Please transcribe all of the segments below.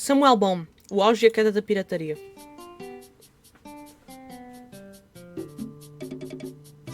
Samuel Baum, o auge e a queda da pirataria.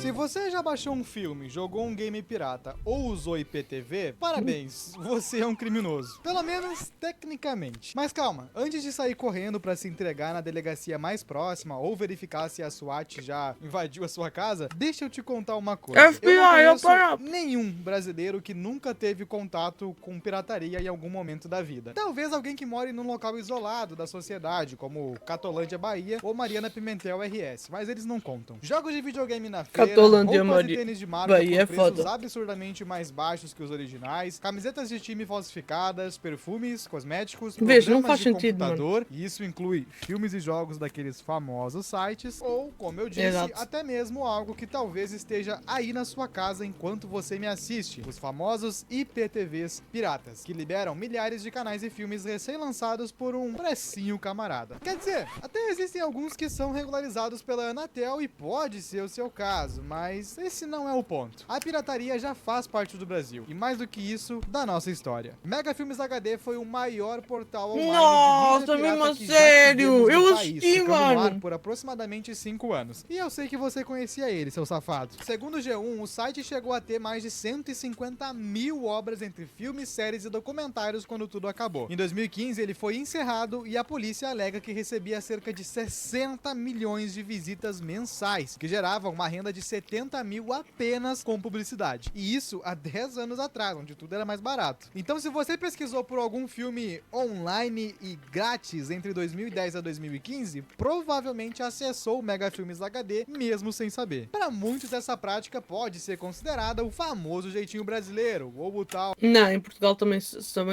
Se você já baixou um filme, jogou um game pirata ou usou IPTV, parabéns, você é um criminoso. Pelo menos tecnicamente. Mas calma, antes de sair correndo pra se entregar na delegacia mais próxima ou verificar se a SWAT já invadiu a sua casa, deixa eu te contar uma coisa. FBI, Eu não conheço open up! nenhum brasileiro que nunca teve contato com pirataria em algum momento da vida. Talvez alguém que more num local isolado da sociedade, como Catolândia, Bahia ou Mariana Pimentel RS, mas eles não contam. Jogos de videogame na feira, Catolândia, roupas e Maria. tênis de marca Bahia por é preços foda. absurdamente mais baixos que os originais, camisetas de time falsificadas, perfumes, cosméticos, Veja, não programas faz de sentido, computador, e isso inclui filmes e jogos daqueles famosos sites, ou, como eu disse, Exato. até mesmo algo que talvez esteja aí na sua casa enquanto você me assiste, os famosos IPTVs piratas, que liberam milhares de canais e filmes recém-lançados por um precinho camarada. Quer dizer, até existem alguns que são regularizados pela Anatel e pode ser o seu caso, mas esse não é o ponto. A pirataria já faz parte do Brasil, e mais do que isso, da nossa história. Mega Filmes HD foi o maior portal online Nossa, de mídia pirata mesmo que sério? já tivemos no Eu país, assisti, ficando no ar mano. por aproximadamente 5 anos. E eu sei que você conhecia ele, seu safado. Segundo o G1, o site chegou a ter mais de 150 mil obras entre filmes, séries e documentários quando tudo acabou. Em 2015, ele foi encerrado e a polícia alega que recebia cerca de 60 milhões de visitas mensais, que geravam uma renda de 70 mil apenas com publicidade. E isso há 10 anos atrás, onde tudo era mais barato. Então, se você pesquisou por algum filme online e grátis entre 2010 a 2015, provavelmente acessou o Mega Filmes HD mesmo sem saber. Para muitos, essa prática pode ser considerada o famoso jeitinho brasileiro, ou o tal Não, em Portugal também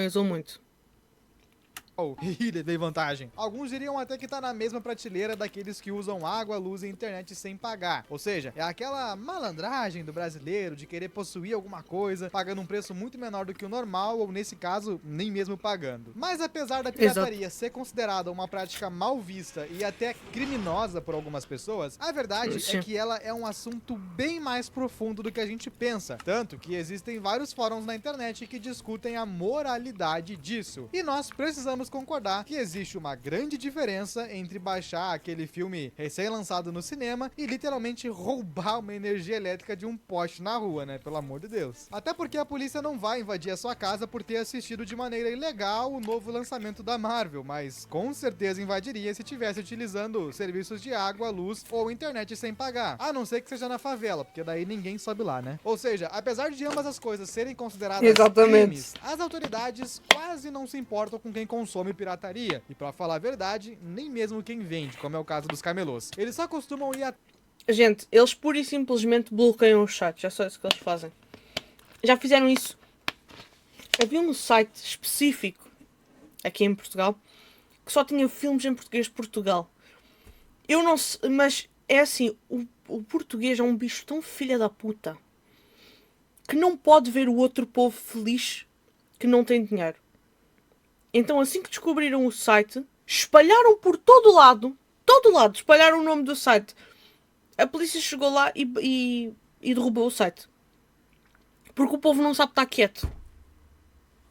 usou muito. e levei vantagem. Alguns diriam até que tá na mesma prateleira daqueles que usam água, luz e internet sem pagar. Ou seja, é aquela malandragem do brasileiro de querer possuir alguma coisa, pagando um preço muito menor do que o normal, ou nesse caso, nem mesmo pagando. Mas apesar da pirataria ser considerada uma prática mal vista e até criminosa por algumas pessoas, a verdade Sim. é que ela é um assunto bem mais profundo do que a gente pensa. Tanto que existem vários fóruns na internet que discutem a moralidade disso. E nós precisamos concordar que existe uma grande diferença entre baixar aquele filme recém-lançado no cinema e literalmente roubar uma energia elétrica de um poste na rua, né? Pelo amor de Deus. Até porque a polícia não vai invadir a sua casa por ter assistido de maneira ilegal o novo lançamento da Marvel, mas com certeza invadiria se estivesse utilizando serviços de água, luz ou internet sem pagar. A não ser que seja na favela, porque daí ninguém sobe lá, né? Ou seja, apesar de ambas as coisas serem consideradas crimes, as autoridades quase não se importam com quem consome pirataria. E pra falar a verdade, nem mesmo quem vende, como é o caso dos camelôs. Eles só costumam ir a... Gente, eles pura e simplesmente bloqueiam os sites. É só isso que eles fazem. Já fizeram isso. Havia um site específico aqui em Portugal que só tinha filmes em português de Portugal. Eu não sei, mas é assim, o português é um bicho tão filha da puta que não pode ver o outro povo feliz que não tem dinheiro. Então, assim que descobriram o site, espalharam por todo lado, espalharam o nome do site. A polícia chegou lá e derrubou o site. Porque o povo não sabe estar quieto.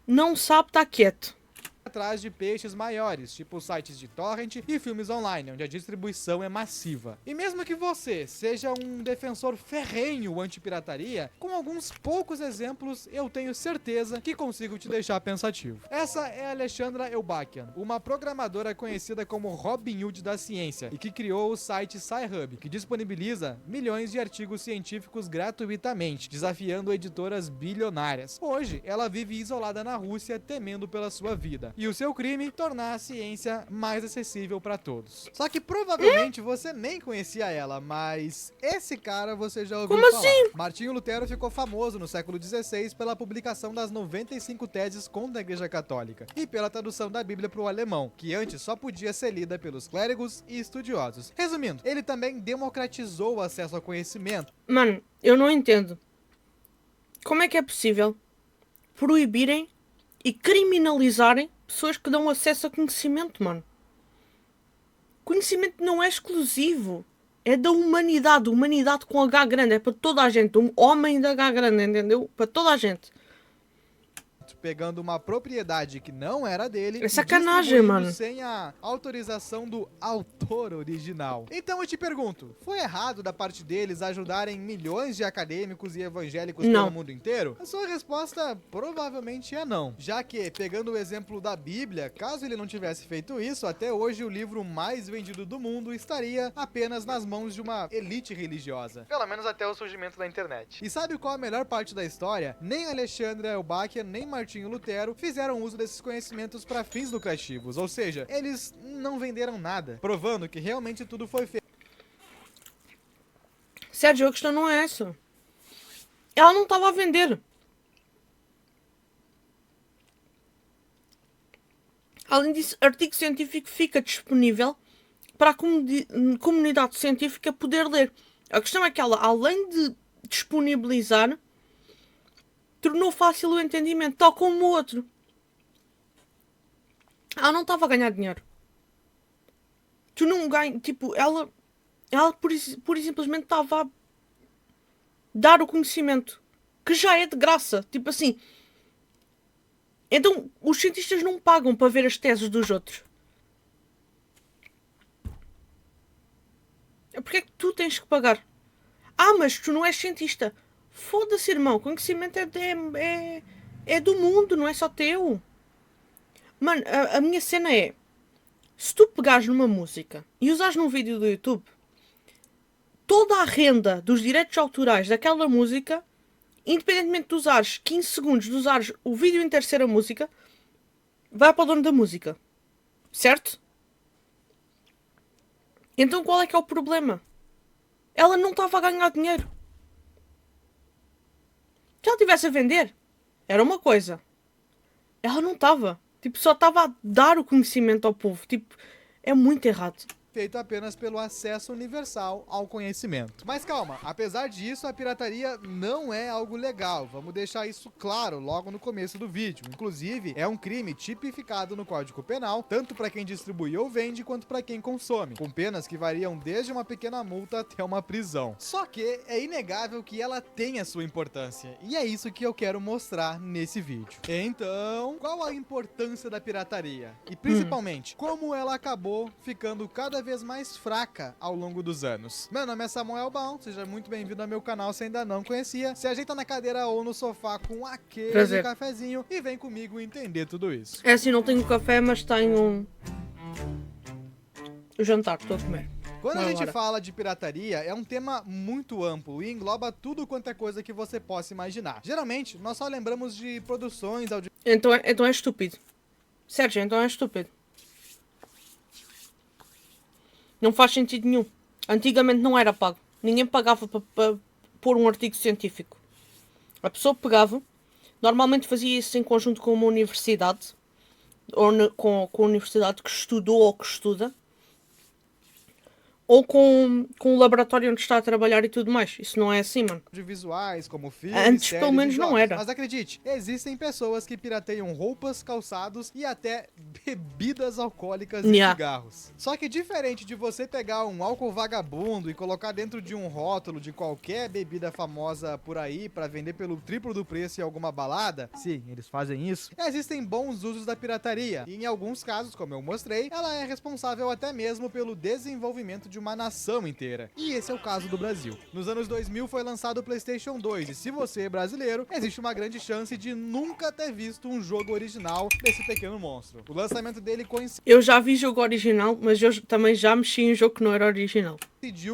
Não sabe estar quieto. atrás de peixes maiores, tipo sites de torrent e filmes online, onde a distribuição é massiva. E mesmo que você seja um defensor ferrenho anti-pirataria, com alguns poucos exemplos, eu tenho certeza que consigo te deixar pensativo. Essa é a Alexandra Elbakian, uma programadora conhecida como Robin Hood da ciência, e que criou o site SciHub, que disponibiliza milhões de artigos científicos gratuitamente, desafiando editoras bilionárias. Hoje, ela vive isolada na Rússia, temendo pela sua vida. E o seu crime, tornar a ciência mais acessível para todos. Só que provavelmente você nem conhecia ela, mas esse cara você já ouviu falar. Assim? Martinho Lutero ficou famoso no século XVI pela publicação das 95 teses contra a Igreja Católica e pela tradução da Bíblia para o alemão, que antes só podia ser lida pelos clérigos e estudiosos. Resumindo, ele também democratizou o acesso ao conhecimento. Mano, eu não entendo. Como é que é possível proibirem e criminalizarem pessoas que dão acesso a conhecimento, mano? Conhecimento não é exclusivo. É da humanidade. Humanidade com H grande. É para toda a gente. Um homem de H grande, entendeu? Para toda a gente. pegando uma propriedade que não era dele É e sacanagem, distribuindo mano. sem a autorização do autor original. Então eu te pergunto, foi errado da parte deles ajudarem milhões de acadêmicos e evangélicos Não. pelo mundo inteiro? A sua resposta provavelmente é não. Já que, pegando o exemplo da Bíblia, caso ele não tivesse feito isso, até hoje o livro mais vendido do mundo estaria apenas nas mãos de uma elite religiosa. Pelo menos até o surgimento da internet. E sabe qual a melhor parte da história? Nem Alexandre Elbáquia, nem Martinho Lutero fizeram uso desses conhecimentos para fins lucrativos, ou seja, eles não venderam nada, provando que realmente tudo foi feito. Sérgio, a questão não é essa. Ela não estava a vender. Além disso, artigo científico fica disponível para a comunidade científica poder ler. A questão é que ela, além de disponibilizar, tornou fácil o entendimento, tal como o outro. Ela não estava a ganhar dinheiro. Tu não ganhas, tipo, ela pura e simplesmente estava a dar o conhecimento, que já é de graça, tipo assim. Então, os cientistas não pagam para ver as teses dos outros. Porquê é que tu tens que pagar? Ah, mas tu não és cientista. Foda-se, irmão. Conhecimento é do mundo, não é só teu. Mano, a minha cena é... Se tu pegares numa música e usares num vídeo do YouTube, toda a renda dos direitos autorais daquela música, independentemente de usares 15 segundos, de usares o vídeo inteiro ser a música, vai para o dono da música. Certo? Então qual é que é o problema? Ela não estava a ganhar dinheiro. Se ela estivesse a vender, era uma coisa. Ela não estava. Tipo, só estava a dar o conhecimento ao povo. Tipo, é muito errado. Feito apenas pelo acesso universal ao conhecimento. Mas calma, apesar disso, a pirataria não é algo legal. Vamos deixar isso claro logo no começo do vídeo. Inclusive, é um crime tipificado no Código Penal, tanto para quem distribui ou vende, quanto para quem consome, com penas que variam desde uma pequena multa até uma prisão. Só que é inegável que ela tem a sua importância, e é isso que eu quero mostrar nesse vídeo. Então, qual a importância da pirataria? E principalmente, como ela acabou ficando cada vez mais fraca ao longo dos anos. Meu nome é Samuel Baum, seja muito bem-vindo ao meu canal se ainda não conhecia. Se ajeita na cadeira ou no sofá com aquele cafezinho e vem comigo entender tudo isso. É assim, não tenho café, mas tenho o jantar que estou a comer. Quando a gente fala de pirataria, é um tema muito amplo e engloba tudo quanto é coisa que você possa imaginar. Geralmente, nós só lembramos de produções audiovisuais. Então é estúpido. Sérgio, então é estúpido. Não faz sentido nenhum. Antigamente não era pago. Ninguém pagava para pôr um artigo científico. A pessoa pegava, normalmente fazia isso em conjunto com uma universidade, ou com a universidade que estudou ou que estuda, ou com o laboratório onde está a trabalhar e tudo mais. Isso não é assim, mano. Audiovisuais, como filmes, Antes, séries, pelo menos, e jogos. não era. Mas acredite, existem pessoas que pirateiam roupas, calçados e até bebidas alcoólicas e cigarros. Só que diferente de você pegar um álcool vagabundo e colocar dentro de um rótulo de qualquer bebida famosa por aí para vender pelo triplo do preço em alguma balada, sim, eles fazem isso, existem bons usos da pirataria. E em alguns casos, como eu mostrei, ela é responsável até mesmo pelo desenvolvimento de uma nação inteira. E esse é o caso do Brasil. Nos anos 2000 foi lançado o PlayStation 2 e se você é brasileiro, existe uma grande chance de nunca ter visto um jogo original desse pequeno monstro. O lançamento dele coincidiu Eu já vi jogo original, mas eu também já mexi em jogo que não era original.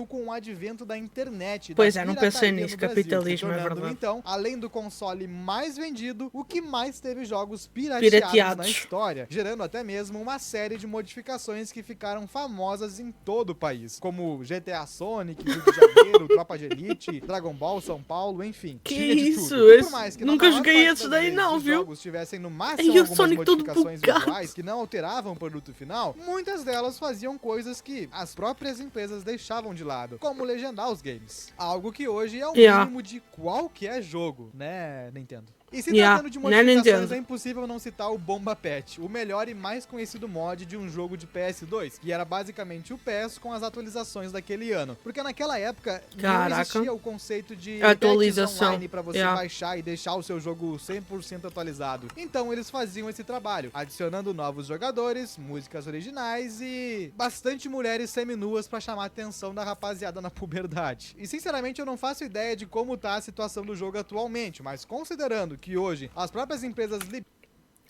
com o advento da internet. Pois da é, não pensei pirataria nisso, no Brasil, capitalismo, se é tornando, verdade. então, além do console mais vendido, o que mais teve jogos pirateados na história, gerando até mesmo uma série de modificações que ficaram famosas em todo o país, como GTA Sonic, Rio de Janeiro, Tropa de Elite, Dragon Ball, São Paulo, enfim. Que tinha de isso? tudo. Por mais que na Nunca maior joguei parte esses das daí vezes não, os viu? jogos tivessem no máximo E o algumas Sonic todo modificações bugado. visuais que não alteravam o produto final, muitas delas faziam coisas que as próprias empresas deixavam de lado, como legendar os games. Algo que hoje é o mínimo de qualquer jogo, né, Nintendo? E se Yeah, tratando de na modificações, Nintendo. é impossível não citar o Bomba Patch, o melhor e mais conhecido mod de um jogo de PS2, que era basicamente o PES com as atualizações daquele ano. Porque naquela época não Caraca. existia o conceito de patches Atualização. online pra você Yeah. baixar e deixar o seu jogo 100% atualizado. Então eles faziam esse trabalho, adicionando novos jogadores, músicas originais e bastante mulheres seminuas pra chamar a atenção da rapaziada na puberdade. E sinceramente eu não faço ideia de como tá a situação do jogo atualmente, mas considerando que hoje as próprias empresas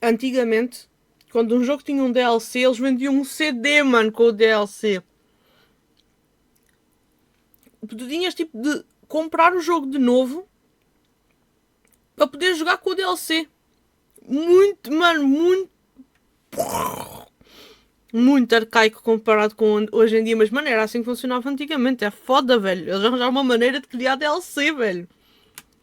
Antigamente, quando um jogo tinha um DLC, eles vendiam um CD, mano, com o DLC. Tu tinhas tipo de comprar o jogo de novo para poder jogar com o DLC. Muito, mano, muito arcaico comparado com hoje em dia, mas mano, era assim que funcionava antigamente. É foda, velho. Eles arranjaram uma maneira de criar DLC, velho.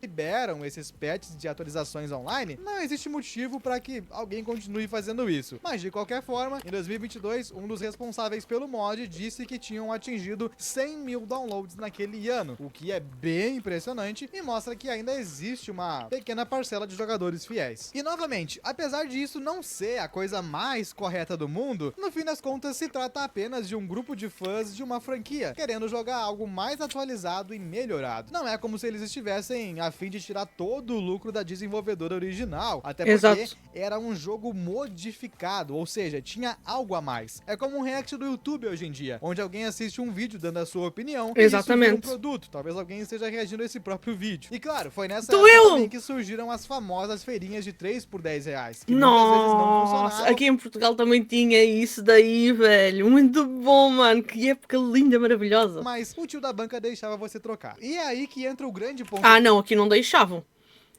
liberam esses patches de atualizações online, não existe motivo para que alguém continue fazendo isso. Mas de qualquer forma, em 2022, um dos responsáveis pelo mod disse que tinham atingido 100 mil downloads naquele ano, o que é bem impressionante e mostra que ainda existe uma pequena parcela de jogadores fiéis. E novamente, apesar disso não ser a coisa mais correta do mundo, no fim das contas se trata apenas de um grupo de fãs de uma franquia, querendo jogar algo mais atualizado e melhorado. Não é como se eles estivessem a fim de tirar todo o lucro da desenvolvedora original, até porque Exato. era um jogo modificado, ou seja, tinha algo a mais. É como um react do YouTube hoje em dia, onde alguém assiste um vídeo dando a sua opinião e isso vira um produto. Talvez alguém esteja reagindo a esse próprio vídeo. E claro, foi nessa época também que surgiram as famosas feirinhas de 3 por 10 reais, que muitas vezes não funcionavam. Aqui em Portugal também tinha isso daí, velho. Muito bom, mano. Que época linda, maravilhosa. Mas o tio da banca deixava você trocar. E é aí que entra o grande ponto Ah, não, aqui não deixavam.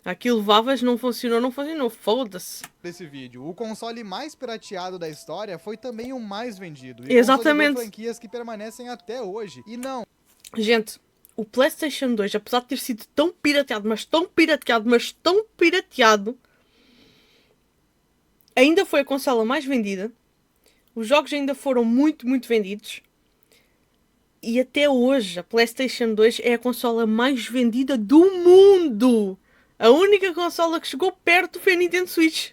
Aqui levavas, não funcionou, foda-se. desse vídeo. O console mais pirateado da história foi também o mais vendido. E Exatamente. consolidou franquias que permanecem até hoje. E não, Gente, o PlayStation 2, apesar de ter sido tão pirateado, mas tão pirateado, mas tão pirateado, ainda foi a consola mais vendida. Os jogos ainda foram muito, muito vendidos. E até hoje, a PlayStation 2 é a consola mais vendida do mundo. A única consola que chegou perto foi a Nintendo Switch.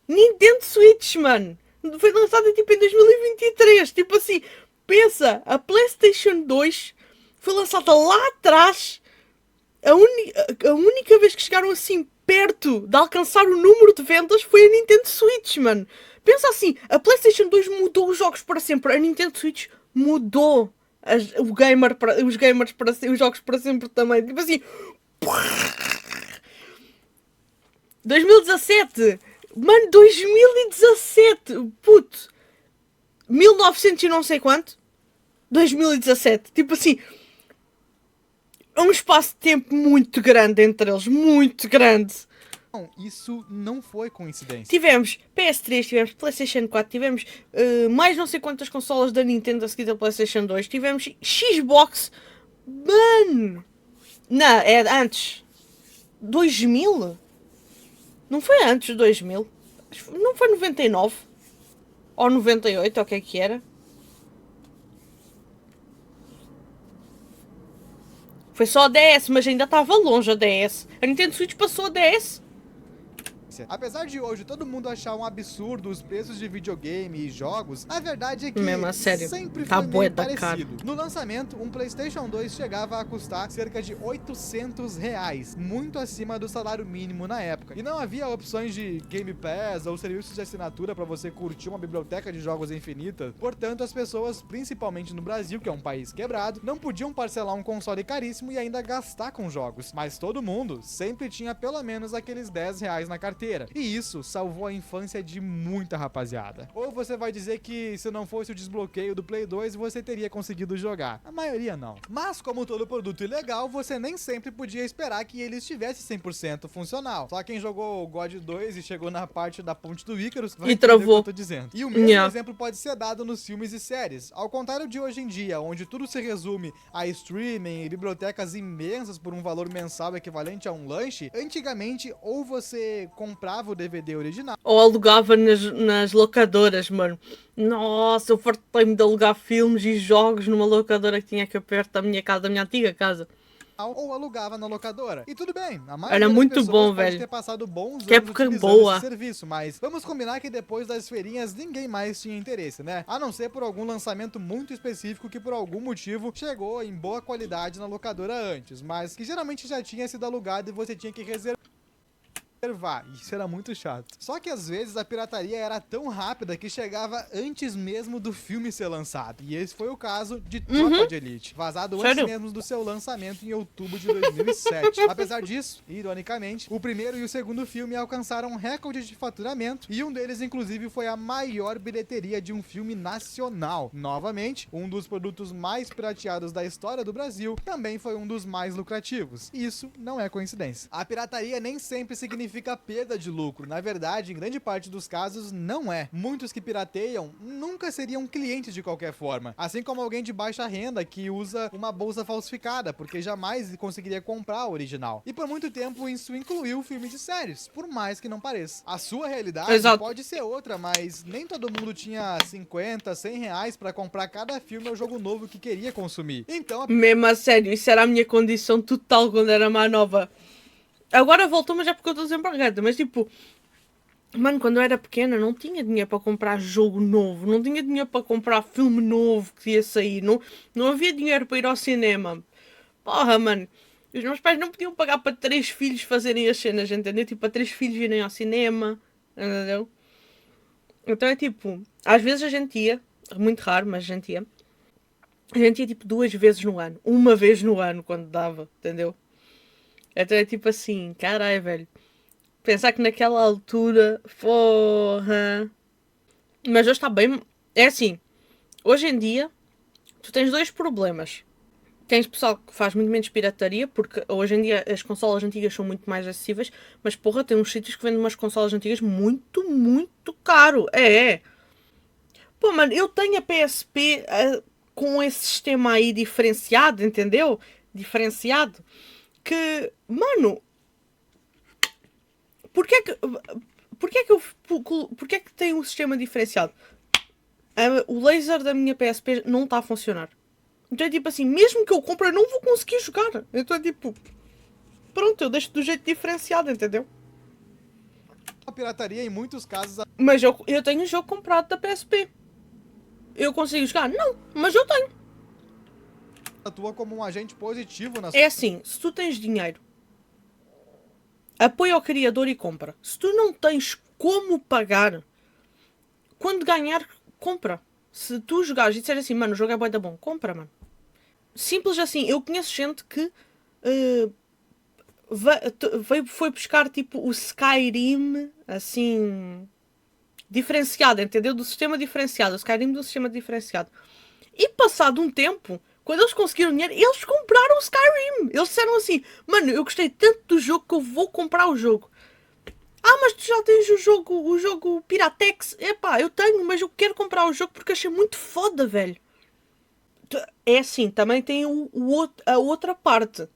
Nintendo Switch, mano. Foi lançada tipo em 2023. Tipo assim, pensa, a PlayStation 2 foi lançada lá atrás. A única vez que chegaram assim perto de alcançar o número de vendas foi a Nintendo Switch, mano. Pensa assim, a PlayStation 2 mudou os jogos para sempre. A Nintendo Switch mudou os gamers para os jogos para sempre também. Tipo assim, 2017, mano, 2017, puto, 1900 e não sei quanto, 2017, tipo assim, um espaço de tempo muito grande entre eles, muito grande. isso não foi coincidência. Tivemos PS3, tivemos PlayStation 4, tivemos mais não sei quantas consolas da Nintendo a seguir da PlayStation 2, tivemos Xbox, mano, não, é antes, 2000? Não foi antes de 2000, não foi 99 ou 98, ou o que é que era? Foi só a DS, mas ainda estava longe a DS. A Nintendo Switch passou a DS. Apesar de hoje todo mundo achar um absurdo os preços de videogame e jogos, a verdade é que Mesmo, a sério, sempre tá foi bué meio da parecido. No lançamento, um PlayStation 2 chegava a custar cerca de R$800, muito acima do salário mínimo na época. E não havia opções de Game Pass ou serviços de assinatura para você curtir uma biblioteca de jogos infinita. Portanto, as pessoas, principalmente no Brasil, que é um país quebrado, não podiam parcelar um console caríssimo e ainda gastar com jogos. Mas todo mundo sempre tinha pelo menos aqueles R$10 na carteira. E isso salvou a infância de muita rapaziada. Ou você vai dizer que se não fosse o desbloqueio do Play 2, você teria conseguido jogar. A maioria não. Mas como todo produto ilegal, você nem sempre podia esperar que ele estivesse 100% funcional. Só quem jogou o God 2 e chegou na parte da ponte do Ícaros vai entender o que eu tô dizendo. E o mesmo exemplo pode ser dado nos filmes e séries. Ao contrário de hoje em dia, onde tudo se resume a streaming e bibliotecas imensas por um valor mensal equivalente a um lanche, antigamente ou você comprava o DVD original ou alugava nas locadoras, mano. Nossa, eu fartei-me de alugar filmes e jogos numa locadora que tinha aqui perto da minha casa, da minha antiga casa. ou alugava na locadora. E tudo bem, a Era maioria das muito pessoas bom, pode velho. ter passado bons Que anos época utilizando boa. esse serviço, mas vamos combinar que depois das feirinhas ninguém mais tinha interesse, né? A não ser por algum lançamento muito específico que por algum motivo chegou em boa qualidade na locadora antes, mas que geralmente já tinha sido alugado e você tinha que reservar. Isso era muito chato. Só que às vezes a pirataria era tão rápida que chegava antes mesmo do filme ser lançado. E esse foi o caso de Tropa de Elite, vazado antes Sério? mesmo do seu lançamento em outubro de 2007. Apesar disso, ironicamente, o primeiro e o segundo filme alcançaram recordes de faturamento e um deles inclusive foi a maior bilheteria de um filme nacional. Novamente, um dos produtos mais pirateados da história do Brasil também foi um dos mais lucrativos. Isso não é coincidência. A pirataria nem sempre significa perda de lucro. Na verdade, em grande parte dos casos, não é. Muitos que pirateiam nunca seriam clientes de qualquer forma. Assim como alguém de baixa renda que usa uma bolsa falsificada, porque jamais conseguiria comprar a original. E por muito tempo isso incluiu filmes e séries, por mais que não pareça. A sua realidade Exato. pode ser outra, mas nem todo mundo tinha 50, 100 reais pra comprar cada filme ou jogo novo que queria consumir. Então, Mesmo a sério, isso era a minha condição total quando era mais nova. Agora voltou, mas é porque eu estou desempregada. Mas tipo, mano, quando eu era pequena não tinha dinheiro para comprar jogo novo. Não tinha dinheiro para comprar filme novo que ia sair. Não havia dinheiro para ir ao cinema. Porra, mano. Os meus pais não podiam pagar para 3 filhos fazerem as cenas, entendeu? Tipo, para 3 filhos irem ao cinema. Entendeu? Então é tipo, às vezes a gente ia, muito raro, mas a gente ia. A gente ia tipo 2 vezes no ano. Uma vez no ano, quando dava, entendeu? Então é tipo assim, caralho, velho. Pensar que naquela altura, porra. Mas hoje está bem. É assim, hoje em dia, tu tens 2 problemas. Tens pessoal que faz muito menos pirataria, porque hoje em dia as consolas antigas são muito mais acessíveis, mas porra, tem uns sítios que vendem umas consolas antigas muito, muito caro. É. Pô, mano, eu tenho a PSP com esse sistema aí diferenciado, entendeu? Diferenciado. Que, mano, Porquê é que, porquê é que tem um sistema diferenciado? O laser da minha PSP não está a funcionar. Então é tipo assim, mesmo que eu compre, eu não vou conseguir jogar. Então é tipo, pronto, eu deixo do jeito diferenciado, entendeu? a pirataria em muitos casos Mas eu tenho o jogo comprado da PSP. Eu consigo jogar? Não, mas eu tenho. atua como um agente positivo na É assim, se tu tens dinheiro, apoia o criador e compra. Se tu não tens como pagar, quando ganhar, compra. Se tu jogares e disseres assim, mano, o jogo é bué da bom, compra, mano. Simples assim. Eu conheço gente que foi buscar tipo o Skyrim assim diferenciado, entendeu? Do sistema diferenciado, o Skyrim do sistema diferenciado. E passado um tempo, quando eles conseguiram dinheiro, eles compraram o Skyrim. Eles disseram assim, mano, eu gostei tanto do jogo que eu vou comprar o jogo. Ah, mas tu já tens o jogo Piratex? Epá, eu tenho, mas eu quero comprar o jogo porque achei muito foda, velho. É assim, também tem a outra parte.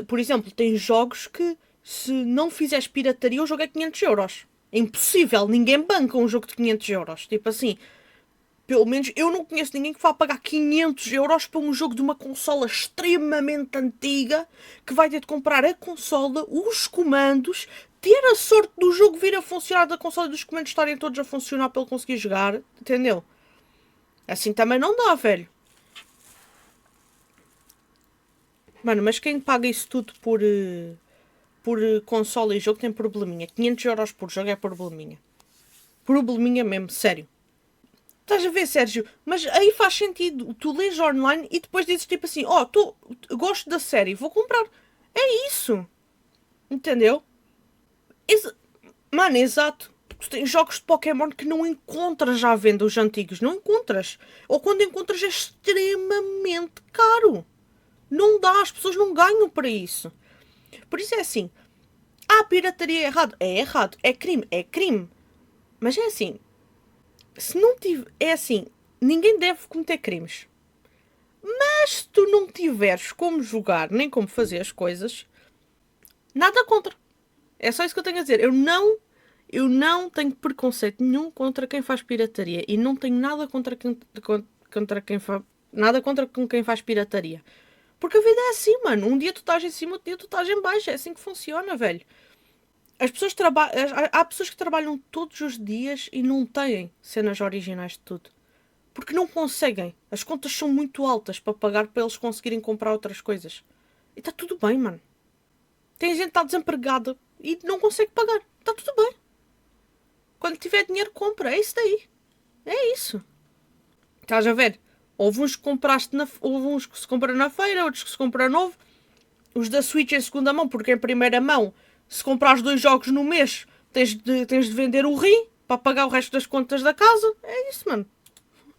Por exemplo, tem jogos que se não fizeres pirataria o jogo é 500 euros. É impossível, ninguém banca um jogo de 500 euros. Tipo assim, pelo menos eu não conheço ninguém que vá pagar 500 euros para um jogo de uma consola extremamente antiga, que vai ter de comprar a consola, os comandos, ter a sorte do jogo vir a funcionar, da consola e dos comandos estarem todos a funcionar para ele conseguir jogar. Entendeu? Assim também não dá, velho. Mano, mas quem paga isso tudo por console e jogo tem probleminha. 500 euros por jogo é probleminha. Probleminha mesmo, sério. Estás a ver, Sérgio? Mas aí faz sentido. Tu lês online e depois dizes tipo assim: ó, gosto da série, vou comprar. É isso. Entendeu? Ex Mano, exato. Tu tens jogos de Pokémon que não encontras à venda, os antigos. Não encontras. Ou quando encontras é extremamente caro. Não dá, as pessoas não ganham para isso. Por isso é assim. Ah, pirataria é errado. É errado. É crime. É crime. Mas é assim. Se não tiver. É assim. Ninguém deve cometer crimes. Mas se tu não tiveres como jogar nem como fazer as coisas, nada contra. É só isso que eu tenho a dizer. Eu não tenho preconceito nenhum contra quem faz pirataria. E não tenho nada contra quem faz. Nada contra com quem faz pirataria. Porque a vida é assim, mano. Um dia tu estás em cima, outro dia tu estás em baixo. É assim que funciona, velho. As pessoas há pessoas que trabalham todos os dias e não têm cenas originais de tudo. Porque não conseguem. As contas são muito altas para pagar para eles conseguirem comprar outras coisas. E está tudo bem, mano. Tem gente que está desempregada e não consegue pagar. Está tudo bem. Quando tiver dinheiro, compra. É isso daí. É isso. Estás a ver? Houve uns que compraste houve uns que se compram na feira, outros que se compram novo. Os da Switch em segunda mão, porque em primeira mão, se comprares 2 jogos no mês, tens de vender o rim para pagar o resto das contas da casa. É isso, mano.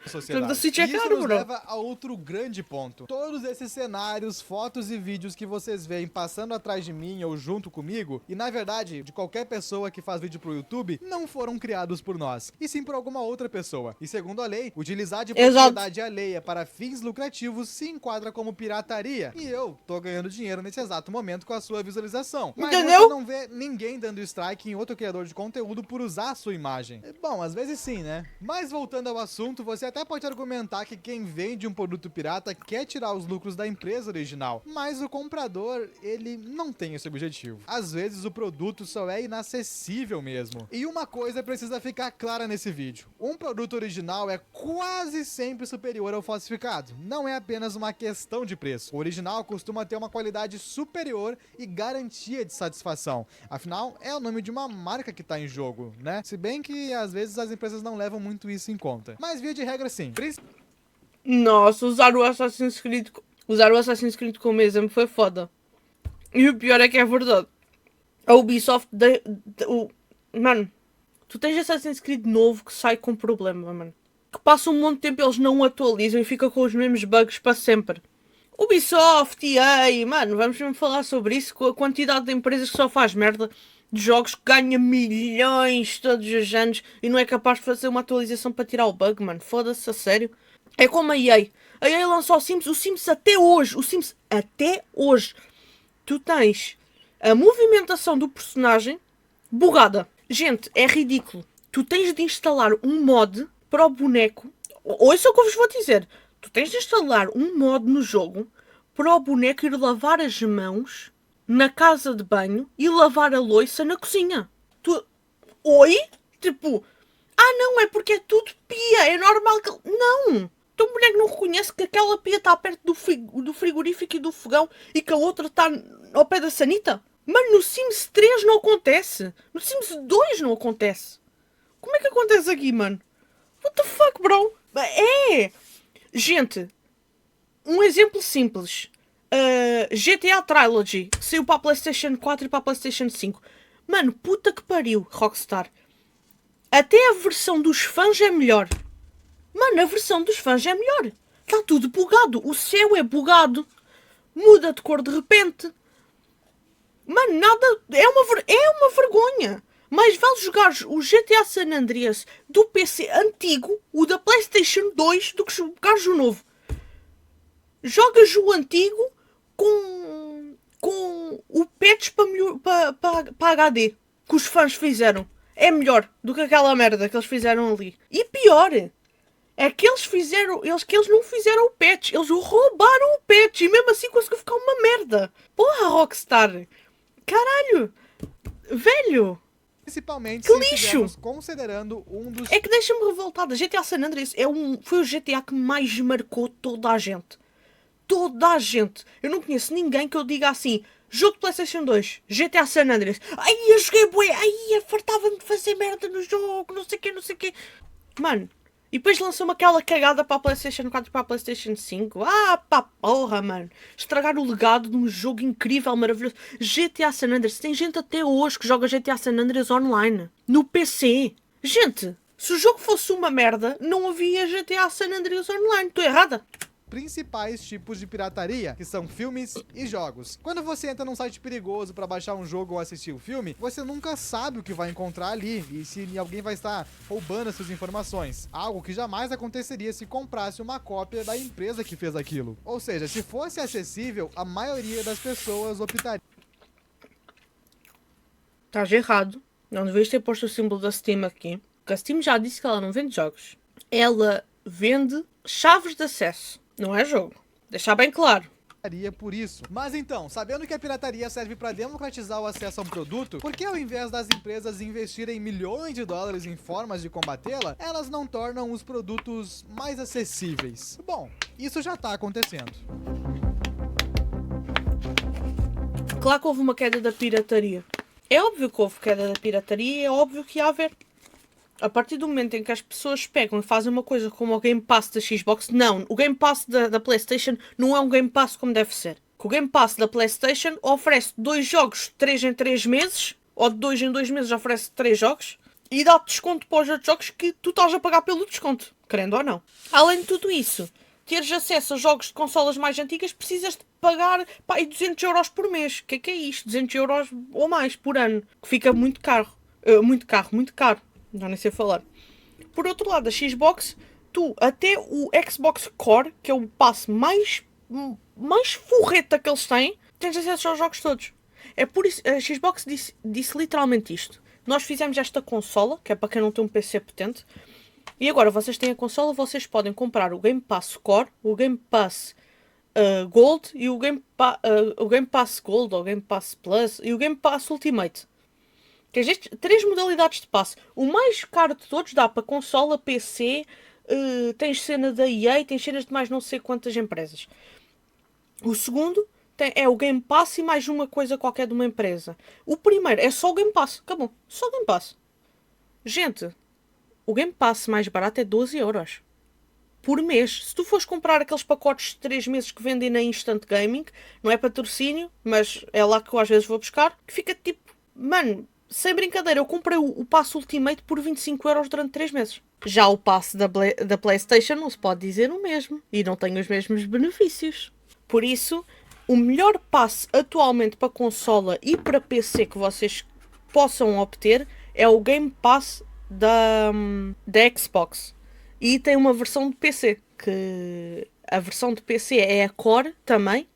Sociedade. Da Switch é E isso caro, nos bro. leva a outro grande ponto. Todos esses cenários, fotos e vídeos que vocês veem passando atrás de mim ou junto comigo, e na verdade, de qualquer pessoa que faz vídeo pro YouTube, não foram criados por nós, e sim por alguma outra pessoa. E segundo a lei, utilizar de propriedade alheia para fins lucrativos se enquadra como pirataria. E eu tô ganhando dinheiro nesse exato momento com a sua visualização. Mas Entendeu? você não vê ninguém dando strike em outro criador de conteúdo por usar a sua imagem. Bom, às vezes sim, né? Mas voltando ao assunto, você até pode argumentar que quem vende um produto pirata quer tirar os lucros da empresa original, mas o comprador, ele não tem esse objetivo. Às vezes o produto só é inacessível mesmo. E uma coisa precisa ficar clara nesse vídeo: um produto original é quase sempre superior ao falsificado. Não é apenas uma questão de preço. O original costuma ter uma qualidade superior e garantia de satisfação. Afinal, é o nome de uma marca que tá em jogo, né? Se bem que às vezes as empresas não levam muito isso em conta. Mas via de regra sim. Nossa, usar o Assassin's Creed como exemplo foi foda. E o pior é que é verdade. A Ubisoft... Mano, tu tens Assassin's Creed novo que sai com problema, mano. Que passa um monte de tempo, eles não atualizam e fica com os mesmos bugs para sempre. Ubisoft, EA, mano, vamos mesmo falar sobre isso, com a quantidade de empresas que só faz merda, de jogos que ganha milhões todos os anos e não é capaz de fazer uma atualização para tirar o bug, mano. Foda-se, a sério. É como a EA. A EA lançou o Sims até hoje. Tu tens a movimentação do personagem bugada. Gente, é ridículo. Tu tens de instalar um mod para o boneco. Ouça o que eu vos vou dizer. Tu tens de instalar um mod no jogo para o boneco ir lavar as mãos na casa de banho e lavar a louça na cozinha. Oi? Tipo, não, é porque é tudo pia. É normal que... Não! Então o boneco não reconhece que aquela pia está perto do frigorífico e do fogão e que a outra está ao pé da sanita? Mano, no Sims 3 não acontece. No Sims 2 não acontece. Como é que acontece aqui, mano? What the fuck, bro? É! Gente, um exemplo simples. GTA Trilogy, que saiu para a PlayStation 4 e para a PlayStation 5. Mano, puta que pariu, Rockstar. Até a versão dos fãs é melhor. Mano, a versão dos fãs é melhor. Está tudo bugado. O céu é bugado. Muda de cor de repente. Mano, nada... É uma vergonha. Mais vale jogar o GTA San Andreas do PC antigo, o da PlayStation 2, do que jogares o novo. Jogas o antigo com o patch para HD que os fãs fizeram. É melhor do que aquela merda que eles fizeram ali. E pior... É que eles não fizeram o patch. Eles roubaram o patch e mesmo assim conseguiu ficar uma merda. Porra, Rockstar. Caralho. Velho. Principalmente que se lixo. estivermos considerando um dos... É que deixa-me revoltada. GTA San Andreas foi o GTA que mais marcou toda a gente. Toda a gente. Eu não conheço ninguém que eu diga assim... Jogo de PlayStation 2. GTA San Andreas. Ai, eu joguei bué. Ai, fartava-me de fazer merda no jogo. Não sei o quê. Mano... E depois lançou-me aquela cagada para a PlayStation 4 e para a PlayStation 5. Pá, porra, mano. Estragar o legado de um jogo incrível, maravilhoso. GTA San Andreas. Tem gente até hoje que joga GTA San Andreas online. No PC. Gente, se o jogo fosse uma merda, não havia GTA San Andreas online. Estou errada? Principais tipos de pirataria, que são filmes e jogos. Quando você entra num site perigoso para baixar um jogo ou assistir um filme, você nunca sabe o que vai encontrar ali e se alguém vai estar roubando essas informações. Algo que jamais aconteceria se comprasse uma cópia da empresa que fez aquilo. Ou seja, se fosse acessível, a maioria das pessoas optaria. Estás errado. Não devias ter posto o símbolo da Steam aqui. Porque a Steam já disse que ela não vende jogos. Ela vende chaves de acesso. Não é jogo. Deixar bem claro. por isso. Mas então, sabendo que a pirataria serve para democratizar o acesso a um produto, por que ao invés das empresas investirem milhões de dólares em formas de combatê-la, elas não tornam os produtos mais acessíveis? Bom, isso já tá acontecendo. Claro que houve uma queda da pirataria. É óbvio que houve queda da pirataria, é óbvio que ia haver. A partir do momento em que as pessoas pegam e fazem uma coisa como o Game Pass da Xbox, não, o Game Pass da PlayStation não é um Game Pass como deve ser. O Game Pass da PlayStation oferece 2 jogos 3 em 3 meses, ou de 2 em 2 meses oferece 3 jogos, e dá desconto para os outros jogos que tu estás a pagar pelo desconto, querendo ou não. Além de tudo isso, teres acesso a jogos de consolas mais antigas, precisas de pagar 200 euros por mês. O que é isto? 200 euros ou mais por ano, que fica muito caro. Muito caro. Já nem sei falar. Por outro lado, a Xbox, tu, até o Xbox Core, que é o passe mais forreta que eles têm, tens acesso aos jogos todos. É por isso, a Xbox disse literalmente isto. Nós fizemos esta consola, que é para quem não tem um PC potente, e agora vocês têm a consola, vocês podem comprar o Game Pass Core, o Game Pass Gold e o Game Pass Gold, ou Game Pass Plus, e o Game Pass Ultimate. Tens 3 modalidades de passe. O mais caro de todos dá para consola, PC, tens cena da EA, tens cenas de mais não sei quantas empresas. O segundo é o Game Pass e mais uma coisa qualquer de uma empresa. O primeiro é só o Game Pass. Acabou. Só o Game Pass. Gente, o Game Pass mais barato é 12 euros por mês. Se tu fores comprar aqueles pacotes de 3 meses que vendem na Instant Gaming, não é patrocínio, mas é lá que eu às vezes vou buscar, que fica tipo, mano, sem brincadeira, eu comprei o passe Ultimate por 25 euros durante 3 meses. Já o passe da PlayStation não se pode dizer o mesmo e não tem os mesmos benefícios. Por isso, o melhor passe atualmente para consola e para PC que vocês possam obter é o Game Pass da Xbox. E tem uma versão de PC, que a versão de PC é a Core também.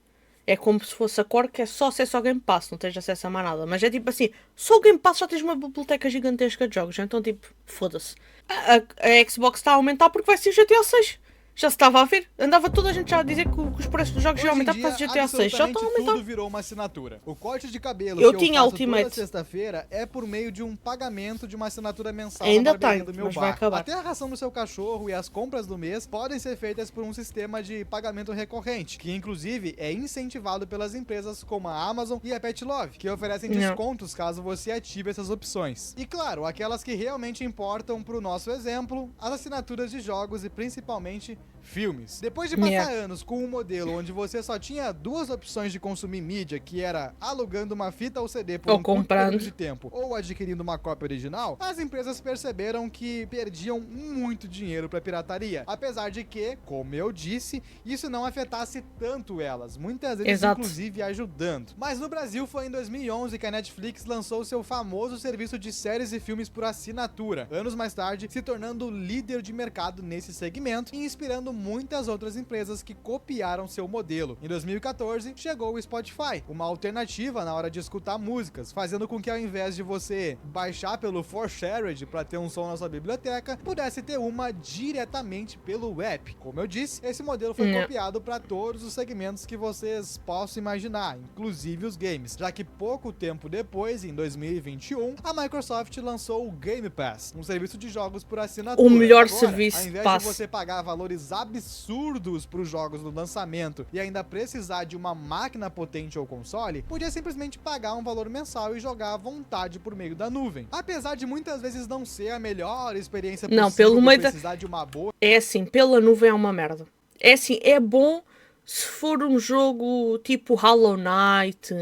É como se fosse a Core, que é só acesso ao Game Pass, não tens acesso a mais nada. Mas é tipo assim, só o Game Pass já tens uma biblioteca gigantesca de jogos. Então tipo, foda-se. A Xbox está a aumentar porque vai ser o GTA 6. Já se estava a ver. Andava toda a gente já a dizer que os preços dos jogos iam aumentar por causa do GTA 6. Já está a aumentar. Tudo virou uma assinatura. O corte de cabelo eu que tinha eu faço Ultimate toda sexta-feira é por meio de um pagamento de uma assinatura mensal ainda na barbearia tem, do meu mas bar. vai acabar. Até a ração do seu cachorro e as compras do mês podem ser feitas por um sistema de pagamento recorrente, que inclusive é incentivado pelas empresas como a Amazon e a Pet Love, que oferecem descontos caso você ative essas opções. E claro, aquelas que realmente importam pro nosso exemplo, as assinaturas de jogos e principalmente filmes. Depois de passar anos com um modelo onde você só tinha 2 opções de consumir mídia, que era alugando uma fita ou CD por um curto período de tempo ou adquirindo uma cópia original, as empresas perceberam que perdiam muito dinheiro para pirataria. Apesar de que, como eu disse, isso não afetasse tanto elas, muitas vezes inclusive ajudando. Mas no Brasil foi em 2011 que a Netflix lançou seu famoso serviço de séries e filmes por assinatura, anos mais tarde se tornando líder de mercado nesse segmento e inspirando muitas outras empresas que copiaram seu modelo. Em 2014, chegou o Spotify, uma alternativa na hora de escutar músicas, fazendo com que ao invés de você baixar pelo ForShared para ter um som na sua biblioteca, pudesse ter uma diretamente pelo app. Como eu disse, esse modelo foi copiado para todos os segmentos que vocês possam imaginar, inclusive os games, já que pouco tempo depois, em 2021, a Microsoft lançou o Game Pass, um serviço de jogos por assinatura. O melhor Agora, serviço ao invés de você pagar valores absurdos para os jogos no lançamento e ainda precisar de uma máquina potente ou console, podia simplesmente pagar um valor mensal e jogar à vontade por meio da nuvem. Apesar de muitas vezes não ser a melhor experiência possível, não, pelo meio precisar de uma boa... É assim, pela nuvem é uma merda. É assim, é bom se for um jogo tipo Hollow Knight,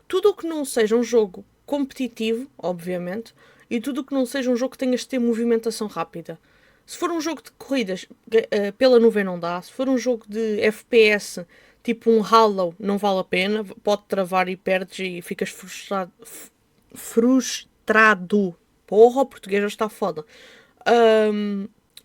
tudo o que não seja um jogo competitivo, obviamente, e tudo o que não seja um jogo que tenhas de ter movimentação rápida. Se for um jogo de corridas, pela nuvem não dá. Se for um jogo de FPS, tipo um Halo, não vale a pena. Pode travar e perdes e ficas frustrado. Porra, o português já está foda.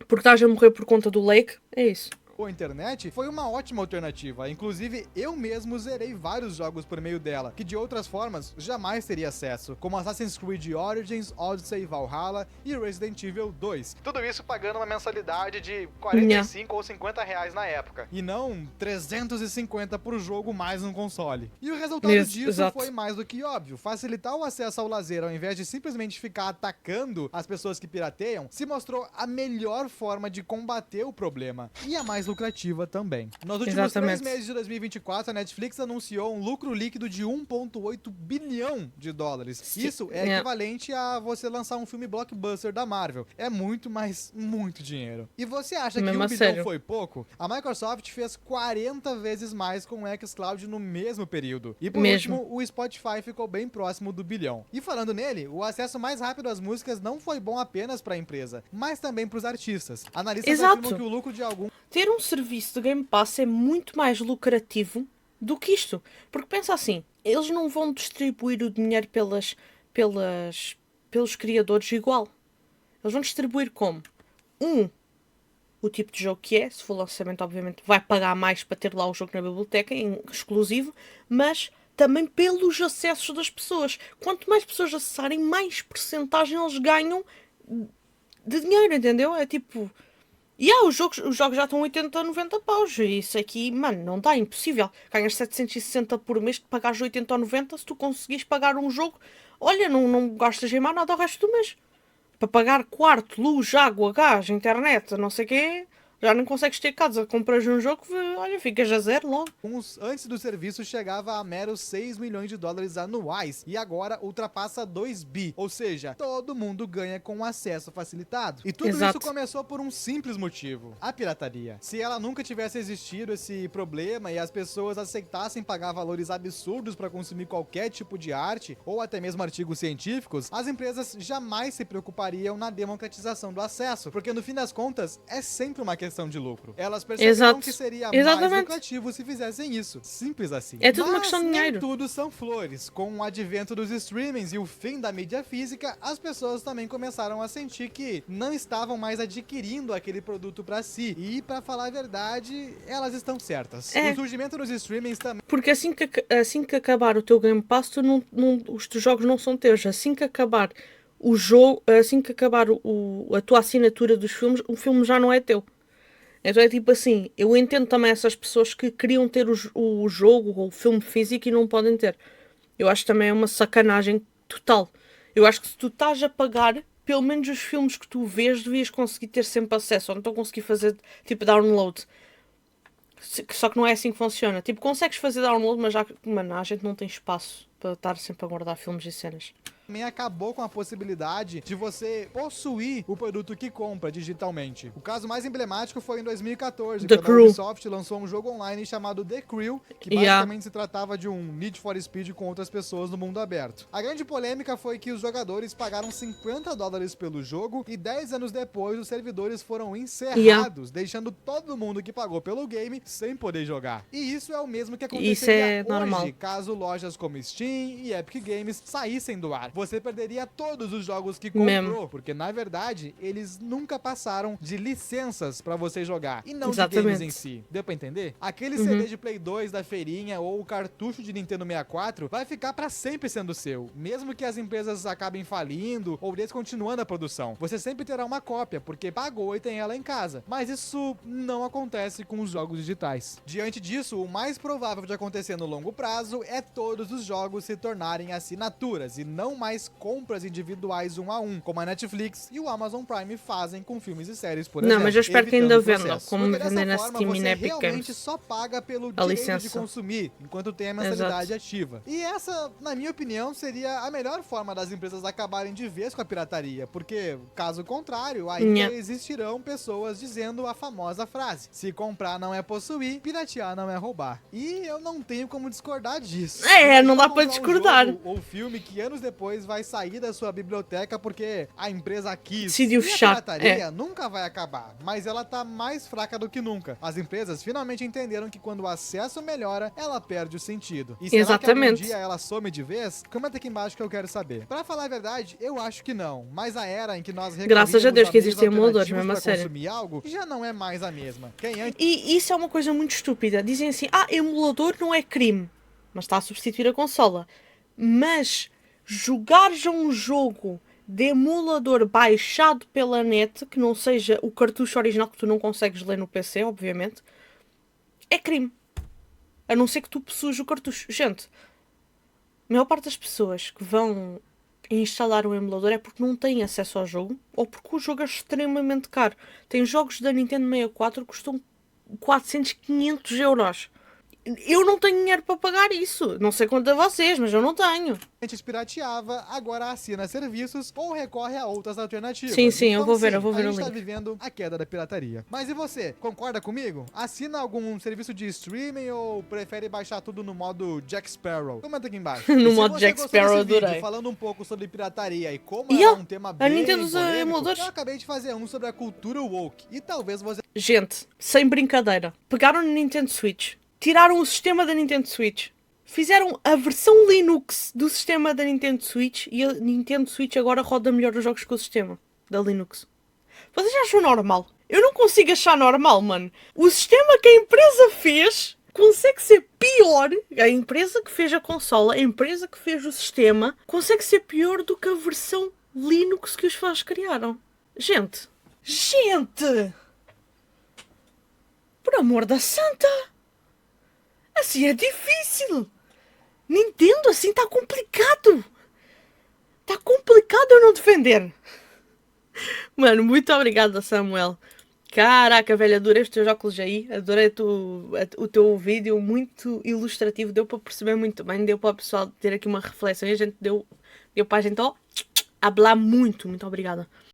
Porque estás a morrer por conta do lag. É isso. a internet, foi uma ótima alternativa. Inclusive, eu mesmo zerei vários jogos por meio dela, que de outras formas jamais teria acesso, como Assassin's Creed Origins, Odyssey, Valhalla e Resident Evil 2. Tudo isso pagando uma mensalidade de 45 ou 50 reais na época, e não 350 por jogo mais um console. E o resultado disso foi mais do que óbvio. Facilitar o acesso ao lazer ao invés de simplesmente ficar atacando as pessoas que pirateiam, se mostrou a melhor forma de combater o problema. E a mais lucrativa também. Nos últimos 3 meses de 2024, a Netflix anunciou um lucro líquido de 1,8 bilhão de dólares. Isso é equivalente a você lançar um filme blockbuster da Marvel. É muito, mas muito dinheiro. E você acha que 1 bilhão foi pouco? A Microsoft fez 40 vezes mais com o xCloud no mesmo período. E por último, o Spotify ficou bem próximo do bilhão. E falando nele, o acesso mais rápido às músicas não foi bom apenas para a empresa, mas também para os artistas. Analistas afirmam que o lucro de algum... Ter um serviço de Game Pass é muito mais lucrativo do que isto. Porque pensa assim, eles não vão distribuir o dinheiro pelos criadores igual. Eles vão distribuir como? O tipo de jogo que é, se for lançamento, obviamente, vai pagar mais para ter lá o jogo na biblioteca, em exclusivo, mas também pelos acessos das pessoas. Quanto mais pessoas acessarem, mais percentagem eles ganham de dinheiro, entendeu? É tipo... os jogos já estão 80 a 90 paus. Isso aqui, mano, não dá, é impossível. Ganhas 760 por mês de pagares 80 ou 90 se tu conseguires pagar um jogo. Olha, não gastas em mais nada o resto do mês. Para pagar quarto, luz, água, gás, internet, não sei o quê... Já não consegues ter casa, compras um jogo, olha, ficas a zero logo. Antes do serviço chegava a meros 6 milhões de dólares anuais e agora ultrapassa 2 bi. Ou seja, todo mundo ganha com acesso facilitado. E tudo isso começou por um simples motivo: a pirataria. Se ela nunca tivesse existido esse problema e as pessoas aceitassem pagar valores absurdos para consumir qualquer tipo de arte ou até mesmo artigos científicos, as empresas jamais se preocupariam na democratização do acesso, porque no fim das contas é sempre uma questão de lucro. Elas perceberam que seria mais lucrativo se fizessem isso. Simples assim. É tudo uma questão de dinheiro. Nem tudo são flores. Com o advento dos streamings e o fim da mídia física, as pessoas também começaram a sentir que não estavam mais adquirindo aquele produto para si. E, para falar a verdade, elas estão certas. O surgimento dos streamings também... Porque assim que acabar o teu Game Pass, os teus jogos não são teus. Assim que acabar o jogo, assim que acabar a tua assinatura dos filmes, o filme já não é teu. Então é tipo assim, eu entendo também essas pessoas que queriam ter o jogo ou o filme físico e não podem ter. Eu acho que também é uma sacanagem total. Eu acho que se tu estás a pagar, pelo menos os filmes que tu vês, devias conseguir ter sempre acesso, ou então conseguir fazer tipo download. Só que não é assim que funciona. Tipo, consegues fazer download, mas a gente não tem espaço para estar sempre a guardar filmes e cenas. Também acabou com a possibilidade de você possuir o produto que compra digitalmente. O caso mais emblemático foi em 2014, quando a Ubisoft lançou um jogo online chamado The Crew, que basicamente se tratava de um Need for Speed com outras pessoas no mundo aberto. A grande polêmica foi que os jogadores pagaram $50 pelo jogo e 10 anos depois os servidores foram encerrados, deixando todo mundo que pagou pelo game sem poder jogar. E isso é o mesmo que aconteceria hoje, caso lojas como Steam e Epic Games saíssem do ar. Você perderia todos os jogos que comprou, porque na verdade eles nunca passaram de licenças pra você jogar e não de games em si. Deu pra entender? Aquele CD de Play 2 da feirinha ou o cartucho de Nintendo 64 vai ficar pra sempre sendo seu, mesmo que as empresas acabem falindo ou descontinuando a produção. Você sempre terá uma cópia, porque pagou e tem ela em casa. Mas isso não acontece com os jogos digitais. Diante disso, o mais provável de acontecer no longo prazo é todos os jogos se tornarem assinaturas e não mais compras individuais 1 a 1, como a Netflix e o Amazon Prime fazem com filmes e séries, por exemplo. Não, mas eu espero que ainda vendam, como vendem na Steam e na Epic Games. Você realmente só paga pelo direito de consumir, enquanto tem a mensalidade ativa. E essa, na minha opinião, seria a melhor forma das empresas acabarem de vez com a pirataria, porque, caso contrário, ainda existirão pessoas dizendo a famosa frase: se comprar não é possuir, piratear não é roubar. E eu não tenho como discordar disso. Não dá pra discordar. Ou filme que anos depois depois vai sair da sua biblioteca porque a empresa quis. Decidiu E a fechar. pirataria nunca vai acabar, mas ela tá mais fraca do que nunca. As empresas finalmente entenderam que quando o acesso melhora, ela perde o sentido. E será Exatamente. que algum dia ela some de vez? Comenta aqui embaixo que eu quero saber. Pra falar a verdade, eu acho que não. Mas a era em que nós Graças a Deus que meios existem emuladores, alternativos mesmo a pra sério. consumir algo já não é mais a mesma. Quem antes E isso é uma coisa muito estúpida. Dizem assim, emulador não é crime, mas está a substituir a consola. Mas jogar já um jogo de emulador baixado pela net, que não seja o cartucho original que tu não consegues ler no PC, obviamente, é crime. A não ser que tu possuas o cartucho. Gente, a maior parte das pessoas que vão instalar o emulador é porque não têm acesso ao jogo ou porque o jogo é extremamente caro. Tem jogos da Nintendo 64 que custam 400, 500 euros. Eu não tenho dinheiro para pagar isso. Não sei quanto a vocês, mas eu não tenho. pirateava, agora assina serviços ou recorre a outras alternativas. Sim, eu vou ver a o gente tá link. vivendo a queda da pirataria. Mas e você? Concorda comigo? Assina algum serviço de streaming ou prefere baixar tudo no modo Jack Sparrow? Comenta aqui embaixo. No E se modo você Jack gostou Sparrow, desse vídeo adorei. falando um pouco sobre pirataria e como E é um tema a bem Nintendo usa polêmico, emuladores. eu acabei de fazer um sobre a cultura woke. E talvez você Gente, sem brincadeira. Pegaram no Nintendo Switch. Tiraram o sistema da Nintendo Switch. Fizeram a versão Linux do sistema da Nintendo Switch e a Nintendo Switch agora roda melhor os jogos que o sistema da Linux. Vocês acham normal? Eu não consigo achar normal, mano. O sistema que a empresa fez consegue ser pior. A empresa que fez a consola, a empresa que fez o sistema, consegue ser pior do que a versão Linux que os fãs criaram. Gente! Por amor da santa! Assim é difícil! Nintendo, assim tá complicado! Tá complicado eu não defender! Mano, muito obrigada, Samuel. Caraca, velho, adorei os teus óculos aí. Adorei o teu vídeo, muito ilustrativo. Deu para perceber muito bem. Deu para o pessoal ter aqui uma reflexão. E a gente deu para a gente, hablar muito. Muito obrigada.